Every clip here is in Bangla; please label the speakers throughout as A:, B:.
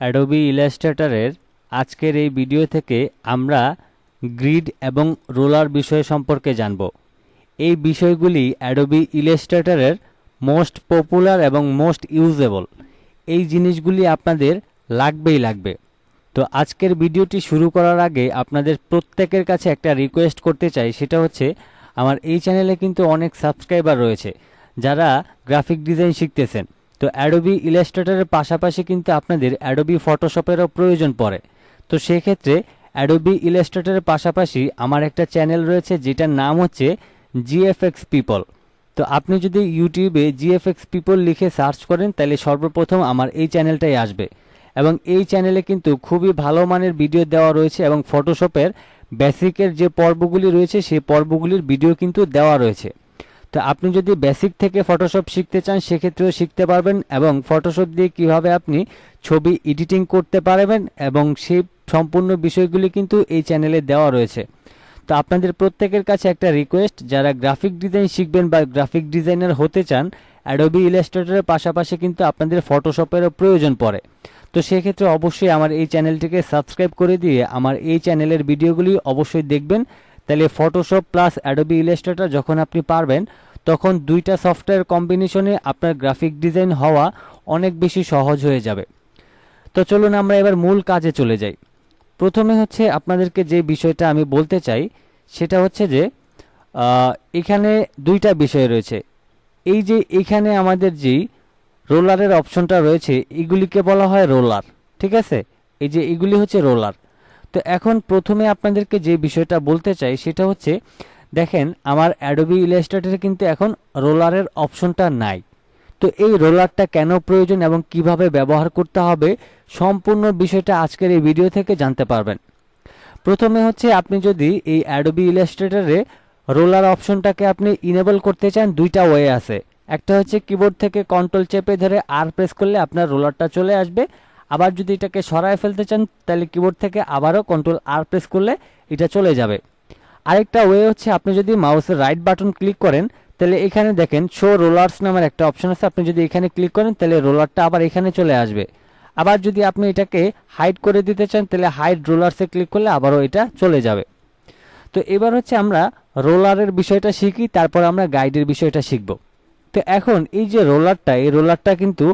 A: অ্যাডোবি ইলাস্ট্রেটরের আজকের এই ভিডিও থেকে আমরা গ্রিড এবং রোলার বিষয় সম্পর্কে জানব। এই বিষয়গুলি অ্যাডোবি ইলাস্ট্রেটরের মোস্ট পপুলার এবং মোস্ট ইউজেবল। এই জিনিসগুলি আপনাদের লাগবে। তো আজকের ভিডিওটি শুরু করার আগে আপনাদের প্রত্যেকের কাছে একটা রিকোয়েস্ট করতে চাই, সেটা হচ্ছে আমার এই চ্যানেলে কিন্তু অনেক সাবস্ক্রাইবার রয়েছে যারা গ্রাফিক ডিজাইন শিখতেছেন। তো অ্যাডোবি ইলাস্ট্রেটরের পাশাপাশি কিন্তু আপনাদের অ্যাডোবি ফটোশপেরও প্রয়োজন পড়ে। তো সেক্ষেত্রে অ্যাডোবি ইলাস্ট্রেটরের পাশাপাশি আমার একটা চ্যানেল রয়েছে যেটার নাম হচ্ছে জিএফএক্স পিপল। তো আপনি যদি ইউটিউবে জিএফএক্স পিপল লিখে সার্চ করেন তাহলে সর্বপ্রথম আমার এই চ্যানেলটাই আসবে এবং এই চ্যানেলে কিন্তু খুবই ভালো মানের ভিডিও দেওয়া রয়েছে এবং ফটোশপের বেসিকের যে পর্বগুলি রয়েছে সেই পর্বগুলির ভিডিও কিন্তু দেওয়া রয়েছে। তো আপনি যদি বেসিক থেকে ফটোশপ শিখতে চান সেক্ষেত্রেও শিখতে পারবেন এবং ফটোশপ দিয়ে কিভাবে আপনি ছবি এডিটিং করতে পারবেন এবং সেই সম্পূর্ণ বিষয়গুলি কিন্তু এই চ্যানেলে দেওয়া রয়েছে। তো আপনাদের প্রত্যেকের কাছে একটা রিকোয়েস্ট, যারা গ্রাফিক ডিজাইন শিখবেন বা গ্রাফিক ডিজাইনার হতে চান, অ্যাডোবি ইলাস্ট্রেটরের পাশাপাশি কিন্তু আপনাদের ফটোশপেরও প্রয়োজন পড়ে। তো সেক্ষেত্রে অবশ্যই আমার এই চ্যানেলটিকে সাবস্ক্রাইব করে দিয়ে আমার এই চ্যানেলের ভিডিওগুলি অবশ্যই দেখবেন। তাহলে ফটোশপ প্লাস অ্যাডোবি ইলাস্ট্রেটর যখন আপনি পারবেন তখন দুইটা সফটওয়্যার কম্বিনেশনে আপনার গ্রাফিক ডিজাইন হওয়া অনেক বেশি সহজ হয়ে যাবে। তো চলুন আমরা এবার মূল কাজে চলে যাই। প্রথমে হচ্ছে আপনাদেরকে যে বিষয়টা আমি বলতে চাই সেটা হচ্ছে যে এখানে দুইটা বিষয় রয়েছে। এই যে এখানে আমাদের যেই রোলারের অপশনটা রয়েছে এগুলিকে বলা হয় রোলার, ঠিক আছে? এই যে এগুলি হচ্ছে রোলার। তো এখন প্রথমে আপনাদেরকে যে বিষয়টা বলতে চাই সেটা হচ্ছে, দেখেন আমার অ্যাডোবি ইলাস্ট্রেটরে কিন্তু এখন রোলারের অপশনটা নাই। তো এই রোলারটা কেন প্রয়োজন এবং কিভাবে ব্যবহার করতে হবে সম্পূর্ণ বিষয়টা আজকের এই ভিডিও থেকে জানতে পারবেন। প্রথমে হচ্ছে আপনি যদি এই অ্যাডোবি ইলাস্ট্রেটরে রোলার অপশনটাকে আপনি ইনেবল করতে চান, দুইটা ওয়ে আছে। একটা হচ্ছে কিবোর্ড থেকে কন্ট্রোল চেপে ধরে আর প্রেস করলে আপনার রোলারটা চলে আসবে। আবার যদি এটাকে সরায় ফেলতে চান তাহলে কিবোর্ড থেকে আবারও কন্ট্রোল আর প্রেস করলে এটা চলে যাবে। আরেকটা ওয়ে হচ্ছে আপনি যদি মাউসের রাইট বাটন ক্লিক করেন তাহলে এখানে দেখেন শো রোলার্স নামের একটা অপশন আছে, আপনি যদি এখানে ক্লিক করেন তাহলে রোলারটা আবার এখানে চলে আসবে। আবার যদি আপনি এটাকে হাইড করে দিতে চান তাহলে হাইড রোলার্সে ক্লিক করলে আবারও এটা চলে যাবে। তো এবার হচ্ছে আমরা রোলারের বিষয়টা শিখি, তারপর আমরা গাইডের বিষয়টা শিখব। তো এখন এই যে রোলারটা, এই রোলারটা কিন্তু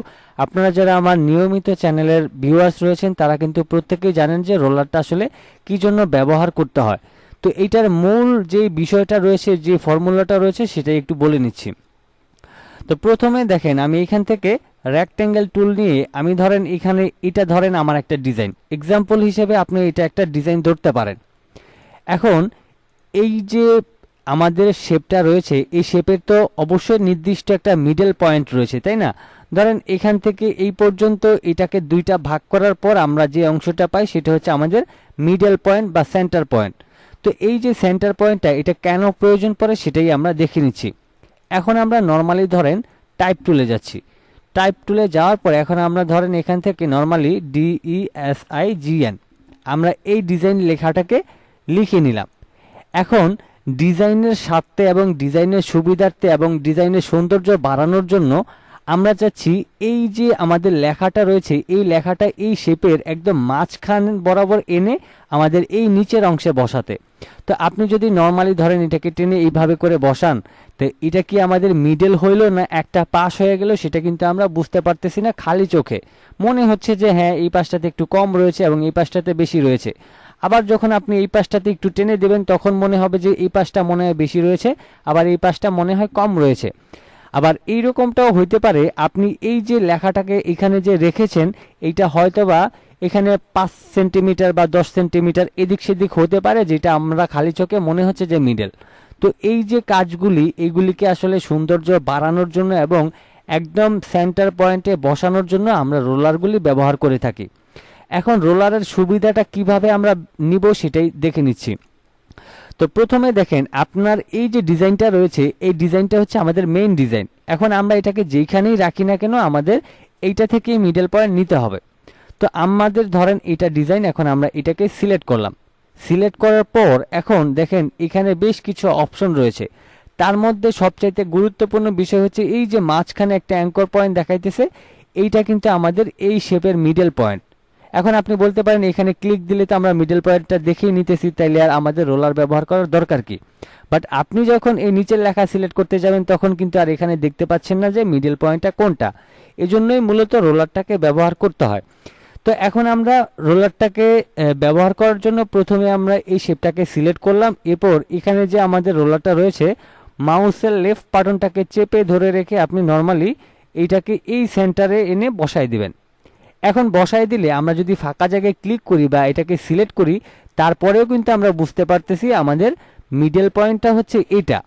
A: আপনারা যারা আমার নিয়মিত চ্যানেলের ভিউয়ার্স রয়েছেন তারা কিন্তু প্রত্যেকেই জানেন যে রোলারটা আসলে কি জন্য ব্যবহার করতে হয়। তো এইটার মূল যে বিষয়টা রয়েছে, যে ফর্মুলাটা রয়েছে সেটাই একটু বলে নিচ্ছি। তো প্রথমে দেখেন আমি এখান থেকে রেক্ট্যাঙ্গেল টুল নিয়ে আমি ধরেন এখানে এটা ধরেন আমার একটা ডিজাইন, এক্সাম্পল হিসেবে আপনি এটা একটা ডিজাইন ধরতে পারেন। এখন এই যে আমাদের শেপটা রয়েছে এই শেপের তো অবশ্যই নির্দিষ্ট একটা মিডল পয়েন্ট রয়েছে, তাই না? ধরেন এখান থেকে এই পর্যন্ত এটাকে দুইটা ভাগ করার পর আমরা যে অংশটা পাই সেটা হচ্ছে আমাদের মিডল পয়েন্ট বা সেন্টার পয়েন্ট। তো এই যে সেন্টার পয়েন্টটা এটা কেন প্রয়োজন পড়ে সেটাই আমরা দেখে নিচ্ছি। এখন আমরা নর্মালি ধরেন টাইপ টুলে যাচ্ছি। টাইপ টুলে যাওয়ার পর এখন আমরা ধরেন এখান থেকে নর্মালি DESIGN আমরা এই ডিজাইন লেখাটাকে লিখে নিলাম। এখন ডিজাইনের স্বার্থে এবং ডিজাইনের সুবিধার্থে এবং ডিজাইনের সৌন্দর্য বাড়ানোর জন্য আমরা চাচ্ছি এই যে আমাদের লেখাটা রয়েছে এই লেখাটা এই শেপের একদম মাঝখান বরাবর এনে আমাদের এই নিচের অংশে বসাতে। তো আপনি যদি নর্মালি ধরেন এটাকে টেনে এইভাবে করে বসান তো এটা কি আমাদের মিডল হইল না একটা পাশ হয়ে গেল সেটা কিন্তু আমরা বুঝতে পারতেছি না। খালি চোখে মনে হচ্ছে যে হ্যাঁ এই পাশটাতে একটু কম রয়েছে এবং এই পাশটাতে বেশি রয়েছে। আবার যখন আপনি এই পাশটাতে একটু টেনে দেবেন তখন মনে হবে যে এই পাশটা মনে হয় বেশি রয়েছে, আবার এই পাশটা মনে হয় কম রয়েছে। আবার এই রকমটাও হইতে পারে আপনি এই যে লেখাটাকে এখানে যে রেখেছেন এইটা হয়তোবা এখানে 5 সেন্টিমিটার বা 10 সেন্টিমিটার এদিক সেদিক হতে পারে, যেটা আমরা খালি চোখে মনে হচ্ছে যে মিডল। তো এই যে কাজগুলি এইগুলিকে আসলে সৌন্দর্য বাড়ানোর জন্য এবং একদম সেন্টার পয়েন্টে বসানোর জন্য আমরা রোলারগুলি ব্যবহার করে থাকি। এখন রোলারের সুবিধাটা কিভাবে আমরা নিব সেটাই দেখে নিচ্ছি। তো প্রথমে দেখেন আপনার এই যে ডিজাইনটা রয়েছে এই ডিজাইনটা হচ্ছে আমাদের মেইন ডিজাইন। এখন আমরা এটাকে যেখানেই রাখি না কেন আমাদের এইটা থেকেই মিডল পয়েন্ট নিতে হবে। তো আমাদের ধরেন এটা ডিজাইন, এখন আমরা এটাকে সিলেক্ট করলাম। সিলেক্ট করার পর এখন দেখেন এখানে বেশ কিছু অপশন রয়েছে, তার মধ্যে সবচাইতে গুরুত্বপূর্ণ বিষয় হচ্ছে এই যে মাঝখানে একটা অ্যাঙ্কর পয়েন্ট দেখাইতেছে এইটা কিন্তু আমাদের এই শেপের মিডল পয়েন্ট। এখন আপনি বলতে পারেন এখানে ক্লিক দিলে তো আমরা মিডল পয়েন্টটা দেখেই নিতেছি, তাইলে আর আমাদের রোলার ব্যবহার করার দরকার কি? বাট আপনি যখন এই নিচের লেখা সিলেক্ট করতে যাবেন তখন কিন্তু আর এখানে দেখতে পাচ্ছেন না যে মিডল পয়েন্টটা কোনটা। এজন্যই মূলত রোলারটাকে ব্যবহার করতে হয়। তো এখন আমরা রোলারটাকে ব্যবহার করার জন্য প্রথমে আমরা এই শেপটাকে সিলেক্ট করলাম। এরপর এখানে যে আমাদের রোলারটা রয়েছে, মাউসের লেফট বাটনটাকে চেপে ধরে রেখে আপনি নর্মালি এইটাকে এই সেন্টারে এনে বসায় দিবেন। এখন বসায় দিলে আমরা যদি ফাঁকা জায়গায় ক্লিক করি বা এটাকে সিলেক্ট করি, তারপরেও কিন্তু আমরা বুঝতে পারতেছি আমাদের মিডল পয়েন্টটা হচ্ছে এটা।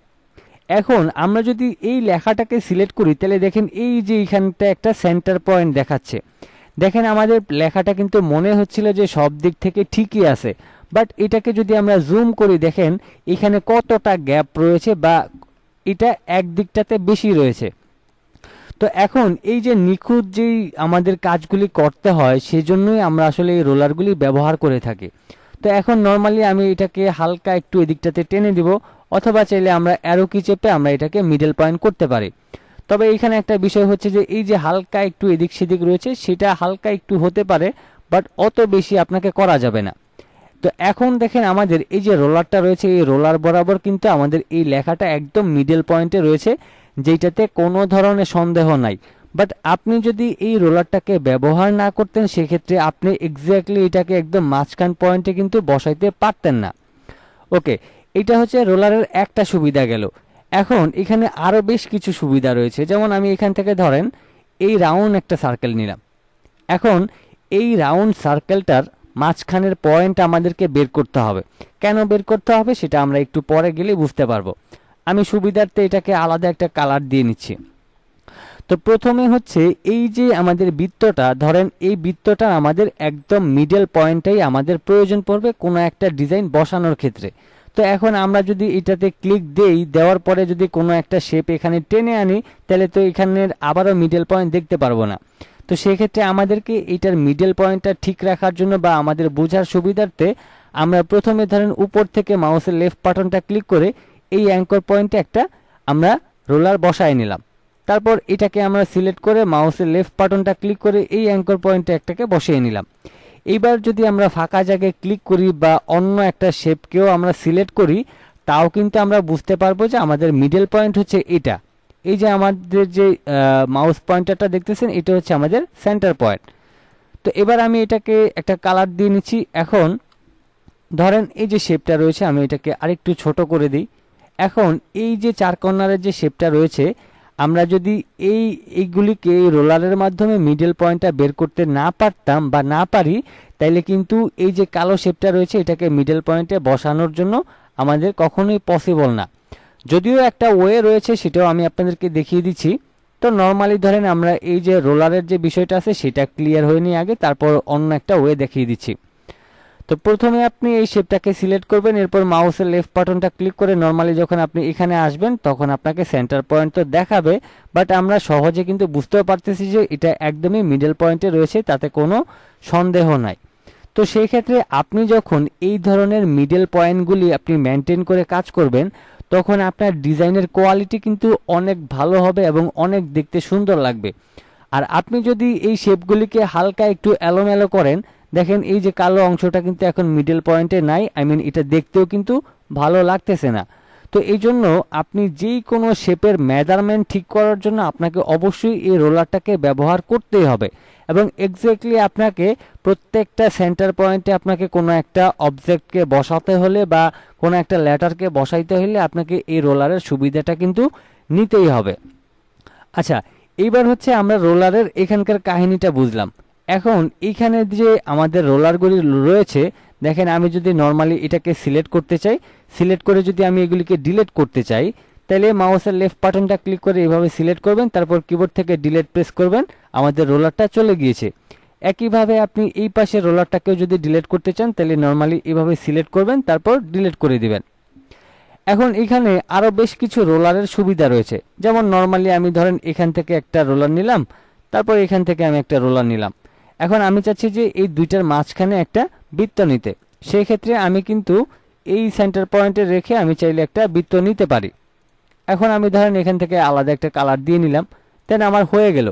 A: এখন আমরা যদি এই লেখাটাকে সিলেক্ট করি তাহলে দেখেন এই যে এইখানটা একটা সেন্টার পয়েন্ট দেখাচ্ছে। দেখেন আমাদের লেখাটা কিন্তু মনে হচ্ছিল যে সব দিক থেকে ঠিকই আছে, বাট এটাকে যদি আমরা জুম করি দেখেন এখানে কতটা গ্যাপ রয়েছে বা এটা এক দিকটাতে বেশি রয়েছে। তো এখন এই যে নিখুঁত যেই আমাদের কাজগুলি করতে হয় সেজন্যই আমরা আসলে এই রোলারগুলি ব্যবহার করে থাকি। তো এখন নর্মালি আমি এটাকে হালকা একটু এদিকটাতে টেনে দিব, অথবা চাইলে আমরা অ্যারো কি চেপে আমরা এটাকে মিডল পয়েন্ট করতে পারি। তবে এখানে একটা বিষয় হচ্ছে যে এই যে হালকা একটু এদিক সেদিক রয়েছে সেটা হালকা একটু হতে পারে, বাট অত বেশি আপনাকে করা যাবে না। তো এখন দেখেন আমাদের এই যে রোলারটা রয়েছে, এই রোলার বরাবর কিন্তু আমাদের এই লেখাটা একদম মিডল পয়েন্টে রয়েছে, যেটাতে কোনো ধরনের সন্দেহ নাই। বাট আপনি যদি এই রোলারটাকে ব্যবহার না করতেন সেক্ষেত্রে আপনি এক্স্যাক্টলি এটাকে একদম মাঝখান পয়েন্টে কিন্তু বসাইতে পারতেন না। ওকে, এটা হচ্ছে রোলারের একটা সুবিধা গেল। এখন এখানে আরো বেশ কিছু সুবিধা রয়েছে, যেমন আমি এখান থেকে ধরেন এই রাউন্ড একটা সার্কেল নিলাম। এখন এই রাউন্ড সার্কেলটার মাঝখানের পয়েন্ট আমাদেরকে বের করতে হবে। কেন বের করতে হবে সেটা আমরা একটু পরে গেলে বুঝতে পারবো। আমি সুবিধার্থে এটাকে আলাদা একটা কালার দিয়ে নিচ্ছি। তো প্রথমে হচ্ছে এই যে আমাদের বৃত্তটা, ধরেন এই বৃত্তটা আমাদের একদম মিডল পয়েন্টটাই আমাদের প্রয়োজন পড়বে কোনো একটা ডিজাইন বসানোর ক্ষেত্রে। তো এখন আমরা যদি এটাতে ক্লিক দেই, দেওয়ার পরে যদি কোনো একটা শেপ এখানে টেনে আনি তাহলে তো এখানের আবারও মিডল পয়েন্ট দেখতে পারবো না। তো সেক্ষেত্রে আমাদেরকে এটার মিডল পয়েন্টটা ঠিক রাখার জন্য বা আমাদের বোঝার সুবিধার্থে আমরা প্রথমে ধরেন উপর থেকে মাউসের লেফট বাটনটা ক্লিক করে এই অ্যাঙ্কর পয়েন্টে একটা আমরা রোলার বসায় নিলাম। তারপর এটাকে আমরা সিলেক্ট করে মাউসের লেফট বাটনটা ক্লিক করে এই অ্যাঙ্কর পয়েন্টে একটাকে বসিয়ে নিলাম। এইবার যদি আমরা ফাঁকা জায়গায় ক্লিক করি বা অন্য একটা শেপকেও আমরা সিলেক্ট করি, তাও কিন্তু আমরা বুঝতে পারবো যে আমাদের মিডল পয়েন্ট হচ্ছে এটা। এই যে আমাদের যে মাউস পয়েন্টারটা দেখতেছেন এটা হচ্ছে আমাদের সেন্টার পয়েন্ট। তো এবার আমি এটাকে একটা কালার দিয়ে নিচ্ছি। এখন ধরেন এই যে শেপটা রয়েছে আমি এটাকে আরেকটু ছোট করে দিই। এখন এই যে চার কর্নারের যে শেপটা রয়েছে, আমরা যদি এইগুলিকে এই রোলারের মাধ্যমে মিডল পয়েন্টটা বের করতে না পারতাম বা না পারি, তাইলে কিন্তু এই যে কালো শেপটা রয়েছে এটাকে মিডল পয়েন্টে বসানোর জন্য আমাদের কখনোই পসিবল না। যদিও একটা ওয়ে রয়েছে, সেটাও আমি আপনাদেরকে দেখিয়ে দিচ্ছি। তো নর্মালি ধরেন আমরা এই যে রোলারের যে বিষয়টা আছে সেটা ক্লিয়ার হয়ে নিয়ে আগে তারপর অন্য একটা ওয়ে দেখিয়ে দিচ্ছি। তো প্রথমে আপনি এই শেপটাকে সিলেক্ট করবেন, এরপর মাউসের লেফট বাটনটা ক্লিক করে নর্মালি যখন আপনি এখানে আসবেন তখন আপনাকে সেন্টার পয়েন্ট তো দেখাবে, বাট আমরা সহজে কিন্তু বুঝতেও পারতেছি যে এটা একদমই মিডল পয়েন্টে রয়েছে, তাতে কোনো সন্দেহ নাই। তো সেই ক্ষেত্রে আপনি যখন এই ধরনের মিডল পয়েন্টগুলি আপনি মেনটেন করে কাজ করবেন তখন আপনার ডিজাইনের কোয়ালিটি কিন্তু অনেক ভালো হবে এবং অনেক দেখতে সুন্দর লাগবে। আর আপনি যদি এই শেপগুলিকে হালকা একটু এলোমেলো করেন, দেখেন এই যে কালো অংশটা কিন্তু এখন মিডল পয়েন্টে নাই, এটা দেখতেও কিন্তু ভালো লাগতেছে না। তো এই জন্য আপনি যেই কোনো শেপের মেজারমেন্ট ঠিক করার জন্য আপনাকে অবশ্যই এই রোলারটাকে ব্যবহার করতেই হবে, এবং এক্স্যাক্টলি আপনাকে প্রত্যেকটা সেন্টার পয়েন্টে আপনাকে কোনো একটা অবজেক্টকে বসাতে হলে বা কোনো একটা লেটারকে বসাইতে হলে আপনাকে এই রোলারের সুবিধাটা কিন্তু নিতেই হবে। আচ্ছা, এইবার হচ্ছে আমরা রোলারের এখানকার কাহিনীটা বুঝলাম। এখন এইখানে যে আমাদের রোলারগুলি রয়েছে, দেখেন আমি যদি নর্মালি এটাকে সিলেক্ট করতে চাই, সিলেক্ট করে যদি আমি এগুলিকে ডিলিট করতে চাই, তাহলে মাউসের লেফট বাটনটা ক্লিক করে এইভাবে সিলেক্ট করবেন, তারপর কিবোর্ড থেকে ডিলিট প্রেস করবেন, আমাদের রোলারটা চলে গিয়েছে। একইভাবে আপনি এই পাশে রোলারটাকেও যদি ডিলিট করতে চান তাহলে নর্মালি এইভাবে সিলেক্ট করবেন, তারপর ডিলিট করে দিবেন। এখন এখানে আরো বেশ কিছু রোলারের সুবিধা রয়েছে, যেমন নর্মালি আমি ধরেন এখান থেকে একটা রোলার নিলাম, তারপর এখান থেকে আমি একটা রোলার নিলাম। এখন আমি চাচ্ছি যে এই দুইটার মাঝখানে একটা বৃত্ত নিতে, সেই ক্ষেত্রে আমি কিন্তু এই সেন্টার পয়েন্টে রেখে আমি চাইলে একটা বৃত্ত নিতে পারি। এখন আমি ধরেন এখান থেকে আলাদা একটা কালার দিয়ে নিলাম, দেন আমার হয়ে গেল।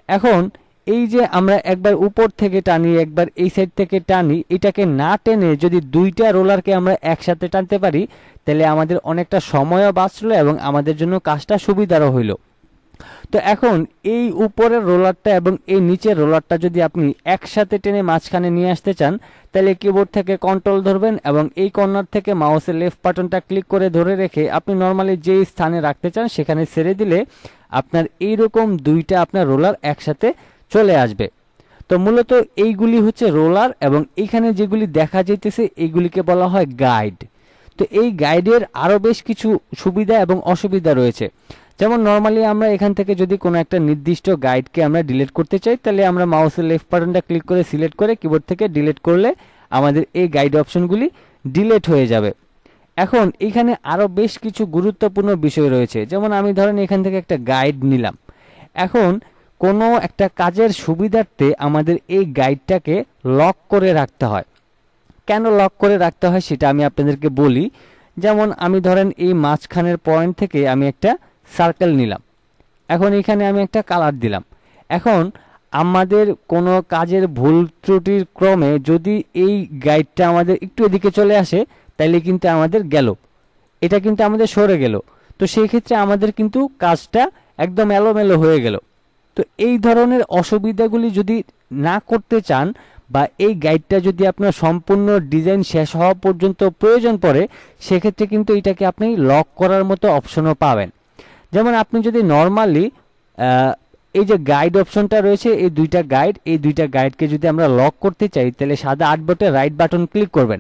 A: এখন এই যে আমরা একবার উপর থেকে টানি, একবার এই সাইড থেকে টানি, এটাকে না টেনে যদি দুইটা রোলারকে আমরা একসাথে টানতে পারি তাহলে আমাদের অনেকটা সময়ও বাঁচলো এবং আমাদের জন্য কাজটা সুবিধারও হইল। তো এখন এই উপরের রোলারটা এবং এই নিচের রোলারটা যদি আপনি একসাথে টেনে মাঝখানে নিয়ে আসতে চান তাহলে কিবোর্ড থেকে কন্ট্রোল ধরবেন এবং এই কর্নার থেকে মাউসের লেফট বাটনটা ক্লিক করে ধরে রেখে আপনি নর্মালি যেই স্থানে রাখতে চান সেখানে ছেড়ে দিলে আপনার এইরকম দুইটা আপনার রোলার একসাথে চলে আসবে। তো মূলত এইগুলি হচ্ছে রোলার এবং এইখানে যেগুলি দেখা যাইতেছে এইগুলিকে বলা হয় গাইড। তো এই গাইডের আরও বেশ কিছু সুবিধা এবং অসুবিধা রয়েছে। যেমন নর্মালি আমরা এখান থেকে যদি কোনো একটা নির্দিষ্ট গাইডকে আমরা ডিলিট করতে চাই তাহলে আমরা মাউসের লেফট বাটনটা ক্লিক করে সিলেক্ট করে কিবোর্ড থেকে ডিলিট করলে আমাদের এই গাইড অপশনগুলি ডিলিট হয়ে যাবে। এখন এখানে আরও বেশ কিছু গুরুত্বপূর্ণ বিষয় রয়েছে। যেমন আমি ধরেন এখান থেকে একটা গাইড নিলাম, এখন কোনো একটা কাজের সুবিধার্থে আমাদের এই গাইডটাকে লক করে রাখতে হয়। কেন লক করে রাখতে হয় সেটা আমি আপনাদেরকে বলি। যেমন আমি ধরেন এই মাঝখানের পয়েন্ট থেকে আমি একটা সার্কেল নিলাম, এখন এখানে আমি একটা কালার দিলাম। এখন আমাদের কোনো কাজের ভুল ত্রুটির ক্রমে যদি এই গাইডটা আমাদের একটু এদিকে চলে আসে তাইলে কিন্তু আমাদের গেল, এটা কিন্তু আমাদের সরে গেল। তো সেই ক্ষেত্রে আমাদের কিন্তু কাজটা একদম এলোমেলো হয়ে গেল। তো এই ধরনের অসুবিধাগুলি যদি না করতে চান বা এই গাইডটা যদি আপনার সম্পূর্ণ ডিজাইন শেষ হওয়া পর্যন্ত প্রয়োজন পড়ে সেক্ষেত্রে কিন্তু এটাকে আপনি লক করার মতো অপশনও পাবেন। যেমন আপনি যদি নর্মালি এই যে গাইড অপশনটা রয়েছে এই দুইটা গাইডকে যদি আমরা লক করতে চাই তাহলে সাদা 8 বাটে রাইট বাটন ক্লিক করবেন।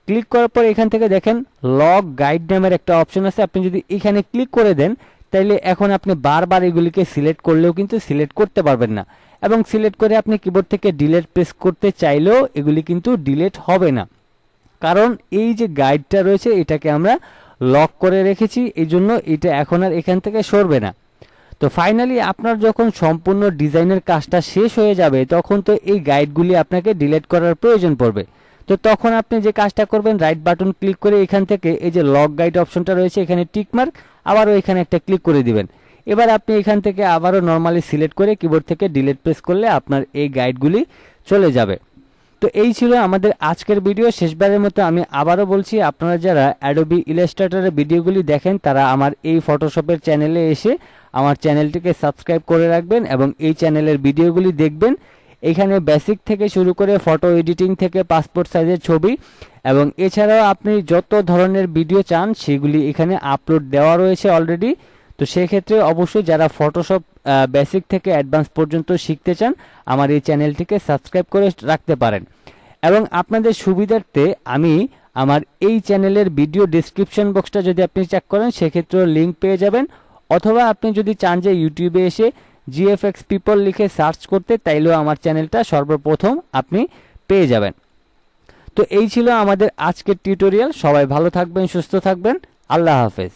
A: ক্লিক করার পর এখান থেকে দেখেন লক গাইড নামের একটা অপশন আছে, আপনি যদি এখানে ক্লিক করে দেন তাইলে এখন আপনি বারবার এগুলিকে সিলেক্ট করলেও কিন্তু সিলেক্ট করতে পারবেন না এবং সিলেক্ট করে আপনি কিবোর্ড থেকে ডিলিট প্রেস করতে চাইলেও এগুলি কিন্তু ডিলিট হবে না, কারণ এই যে গাইডটা রয়েছে এটাকে আমরা লক করে রেখেছি, এই জন্য এটা এখন আর এখান থেকে সরবে না। তো ফাইনালি আপনার যখন সম্পূর্ণ ডিজাইনের কাজটা শেষ হয়ে যাবে তখন তো এই গাইডগুলি আপনাকে ডিলিট করার প্রয়োজন পড়বে। তো তখন আপনি যে কাজটা করবেন রাইট বাটন ক্লিক করে এখান থেকে এই যে লক গাইড অপশনটা রয়েছে এখানে টিক মার্ক আবারও এখানে একটা ক্লিক করে দিবেন। এবার আপনি এখান থেকে আবারও নর্মালি সিলেক্ট করে কিবোর্ড থেকে ডিলিট প্রেস করলে আপনার এই গাইডগুলি চলে যাবে। তো এই ছিল আমাদের আজকের ভিডিও। শেষবারের মতো আমি আবারও বলছি, আপনারা যারা অ্যাডোবি ইলাস্ট্রেটরের ভিডিওগুলি দেখেন তারা আমার এই ফটোশপের চ্যানেলে এসে আমার চ্যানেলটিকে সাবস্ক্রাইব করে রাখবেন এবং এই চ্যানেলের ভিডিওগুলি দেখবেন। এখানে বেসিক থেকে শুরু করে ফটো এডিটিং থেকে পাসপোর্ট সাইজের ছবি এবং এছাড়াও আপনি যত ধরনের ভিডিও চান সেগুলি এখানে আপলোড দেওয়া রয়েছে অলরেডি। তো সেক্ষেত্রে অবশ্যই যারা ফটোশপ বেসিক থেকে অ্যাডভান্স পর্যন্ত শিখতে চান আমার এই চ্যানেলটিকে সাবস্ক্রাইব করে রাখতে পারেন। এবং আপনাদের সুবিধার্থে আমি আমার এই চ্যানেলের ভিডিও ডেসক্রিপশন বক্সটা যদি আপনি চেক করেন সেক্ষেত্রেও লিঙ্ক পেয়ে যাবেন, অথবা আপনি যদি চান যে ইউটিউবে এসে জিএফএক্স পিপল লিখে সার্চ করতে তাইলেও আমার চ্যানেলটা সর্বপ্রথম আপনি পেয়ে যাবেন। তো এই ছিল আমাদের আজকের টিউটোরিয়াল। সবাই ভালো থাকবেন, সুস্থ থাকবেন, আল্লাহ হাফেজ।